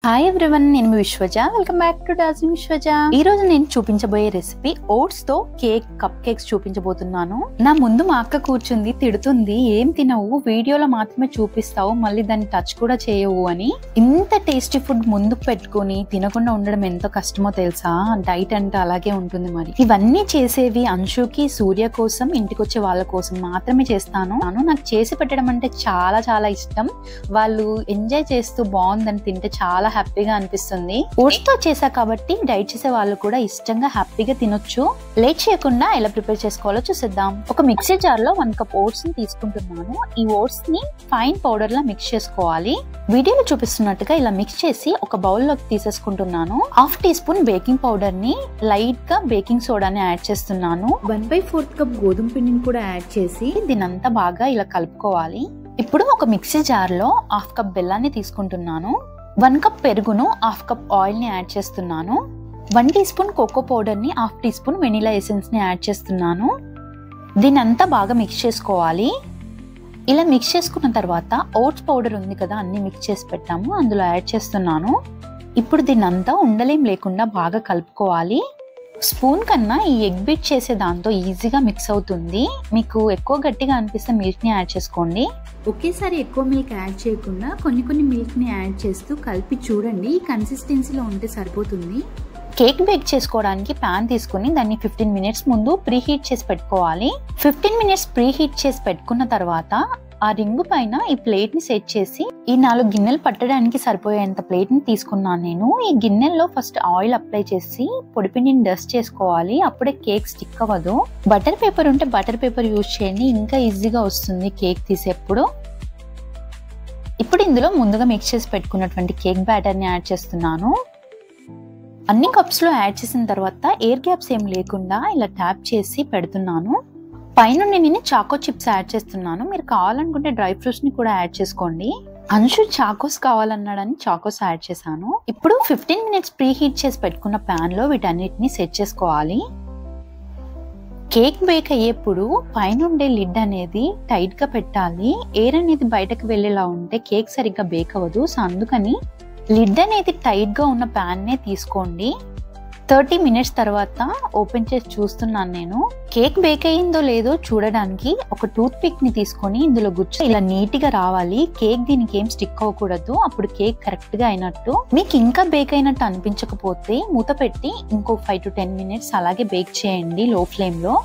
Hi everyone, నేను మీ విశ్వజ. Welcome back to డాజింగ్ విశ్వజ. ఈ రోజు నేను చూపించబోయే రెసిపీ ఓట్స్ తో కప్ కేక్స్ చూపించబోతున్నాను. నా ముందు మా అక్క కూర్చుంది, తిడుతుంది, ఏం తినవు, వీడియోలో మాత్రమే చూపిస్తావు, మళ్ళీ దాన్ని టచ్ కూడా చేయవు అని. ఇంత టేస్టీ ఫుడ్ ముందుకు పెట్టుకుని తినకుండా ఉండడం ఎంతో కష్టమో తెలుసా? డైట్ అంటే అలాగే ఉంటుంది. మరి ఇవన్నీ చేసేవి అంశుకి, సూర్య కోసం, ఇంటికి వచ్చే వాళ్ళ కోసం మాత్రమే చేస్తాను. నాకు చేసి పెట్టడం అంటే చాలా చాలా ఇష్టం. వాళ్ళు ఎంజాయ్ చేస్తూ బాగుందని తింటే చాలా హ్యాపీగా అనిపిస్తుంది. ఓట్స్ తో చేసా కాబట్టి డైట్ చేసే వాళ్ళు కూడా ఇష్టంగా హ్యాపీగా తినొచ్చు. లేట్ చేయకుండా ఎలా ప్రిపేర్ చేసుకోవాలో చూసేద్దాం. ఒక మిక్సీ జార్ లో 1 కప్ ఓట్స్ ని తీసుకుంటున్నాను. ఈ ఓట్స్ ని ఫైన్ పౌడర్ లా మిక్స్ చేసుకోవాలి. వీడియోలో చూపిస్తున్నట్టుగా ఇలా మిక్స్ చేసి ఒక బౌల్ లోకి తీసేసుకుంటున్నాను. 1/2 టీ స్పూన్ బేకింగ్ పౌడర్ ని, లైట్ గా బేకింగ్ సోడాని యాడ్ చేస్తున్నాను. 1/4 కప్ గోధుమ పిండిని కూడా యాడ్ చేసి దీనంతా బాగా ఇలా కలుపుకోవాలి. ఇప్పుడు ఒక మిక్సీ జార్ లో 1/2 కప్ బెల్లాన్ని తీసుకుంటున్నాను. 1 కప్ పెరుగును, 1/2 కప్ ఆయిల్ ని యాడ్ చేస్తున్నాను. 1 టీ స్పూన్ కోకో పౌడర్ ని, 1/2 టీ స్పూన్ వెనిలా ఎసెన్స్ ని యాడ్ చేస్తున్నాను. దీని అంతా బాగా మిక్స్ చేసుకోవాలి. ఇలా మిక్స్ చేసుకున్న తర్వాత ఓట్స్ పౌడర్ ఉంది కదా, అన్ని మిక్స్ చేసి పెట్టాము, అందులో యాడ్ చేస్తున్నాను. ఇప్పుడు దీని అంతా ఉండలేం లేకుండా బాగా కలుపుకోవాలి. స్పూన్ కన్నా ఈ ఎగ్ బీట్ చేసే దాంతో ఈజీగా మిక్స్ అవుతుంది. మీకు ఎక్కువ గట్టిగా అనిపిస్తే మిల్క్ ని యాడ్ చేసుకోండి. ఒకేసారి ఎక్కువ మిల్క్ యాడ్ చేయకుండా కొన్ని మిల్క్ ని యాడ్ చేస్తూ కలిపి చూడండి. ఈ కన్సిస్టెన్సీలో ఉంటే సరిపోతుంది. కేక్ బేక్ చేసుకోవడానికి ప్యాన్ తీసుకుని దాన్ని 15 మినిట్స్ ముందు ప్రీ హీట్ చేసి పెట్టుకోవాలి. 15 మినిట్స్ ప్రీ హీట్ చేసి పెట్టుకున్న తర్వాత ఆ రింగు పైన ఈ ప్లేట్ ని సెట్ చేసి, ఈ 4 గిన్నెలు పట్టడానికి సరిపోయేంత ప్లేట్ ని తీసుకున్నాను నేను. ఈ గిన్నెల్లో ఫస్ట్ ఆయిల్ అప్లై చేసి పొడిపిండిని డస్ట్ చేసుకోవాలి. అప్పుడే కేక్ స్టిక్ అవ్వదు. బటర్ పేపర్ ఉంటే బటర్ పేపర్ యూజ్ చేయండి, ఇంకా ఈజీగా వస్తుంది కేక్ తీసేప్పుడు. ఇప్పుడు ఇందులో ముందుగా మిక్స్ చేసి పెట్టుకున్నటువంటి కేక్ బ్యాటర్ ని యాడ్ చేస్తున్నాను. అన్ని కప్స్ లో యాడ్ చేసిన తర్వాత ఎయిర్ గ్యాప్స్ ఏం లేకుండా ఇలా ట్యాప్ చేసి పెడుతున్నాను. పైన నేను చాకో చిప్స్ యాడ్ చేస్తున్నాను. మీరు కావాలనుకుంటే డ్రై ఫ్రూట్స్ ని కూడా యాడ్ చేసుకోండి. అంశు చాకోస్ కావాలన్నాడని చాకోస్ యాడ్ చేశాను. ఇప్పుడు 15 మినిట్స్ ప్రీ హీట్ చేసి పెట్టుకున్న ప్యాన్ లో వీటన్నిటిని సెట్ చేసుకోవాలి. కేక్ బేక్ అయ్యేప్పుడు పైన ఉండే లిడ్ అనేది టైట్ గా పెట్టాలి. ఎయిర్ అనేది బయటకు వెళ్ళేలా ఉంటే కేక్ సరిగ్గా బేక్ అవ్వదు. సో అందుకని లిడ్ అనేది టైట్ గా ఉన్న ప్యాన్ నే తీసుకోండి. 30 మినిట్స్ తర్వాత ఓపెన్ చేసి చూస్తున్నాను నేను. కేక్ బేక్ అయ్యిందో లేదో చూడడానికి ఒక టూత్ పిక్ ని తీసుకొని ఇందులో గుచ్చి ఇలా నీట్ గా రావాలి. కేక్ దీనికి ఏం స్టిక్ అవ్వకూడదు, అప్పుడు కేక్ కరెక్ట్ గా అయినట్టు. మీకు ఇంకా బేక్ అయినట్టు అనిపించకపోతే మూత పెట్టి ఇంకో 5 to 10 మినిట్స్ అలాగే బేక్ చేయండి లో ఫ్లేమ్ లో.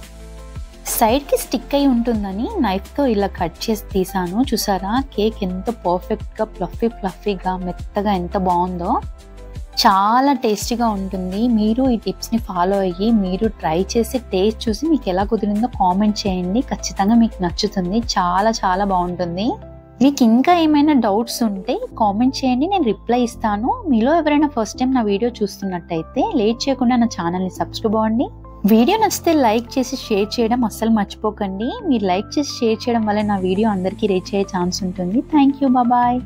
సైడ్ కి స్టిక్ అయి ఉంటుందని నైఫ్ తో ఇలా కట్ చేసి తీసాను. చూసారా కేక్ ఎంత పర్ఫెక్ట్ గా ఫ్లఫీగా మెత్తగా ఎంత బాగుందో. చాలా టేస్టీగా ఉంటుంది. మీరు ఈ టిప్స్ ని ఫాలో అయ్యి మీరు ట్రై చేసి టేస్ట్ చూసి మీకు ఎలా కుదిరిందో కామెంట్ చేయండి. ఖచ్చితంగా మీకు నచ్చుతుంది. చాలా చాలా బాగుంటుంది. మీకు ఇంకా ఏమైనా డౌట్స్ ఉంటే కామెంట్ చేయండి, నేను రిప్లై ఇస్తాను. మీలో ఎవరైనా ఫస్ట్ టైం నా వీడియో చూస్తున్నట్టయితే లేట్ చేయకుండా నా ఛానల్ని సబ్స్క్రైబ్ అవ్వండి. వీడియో నచ్చితే లైక్ చేసి షేర్ చేయడం అస్సలు మర్చిపోకండి. మీరు లైక్ చేసి షేర్ చేయడం వల్ల నా వీడియో అందరికీ రీచ్ అయ్యే ఛాన్స్ ఉంటుంది. Thank you, bye.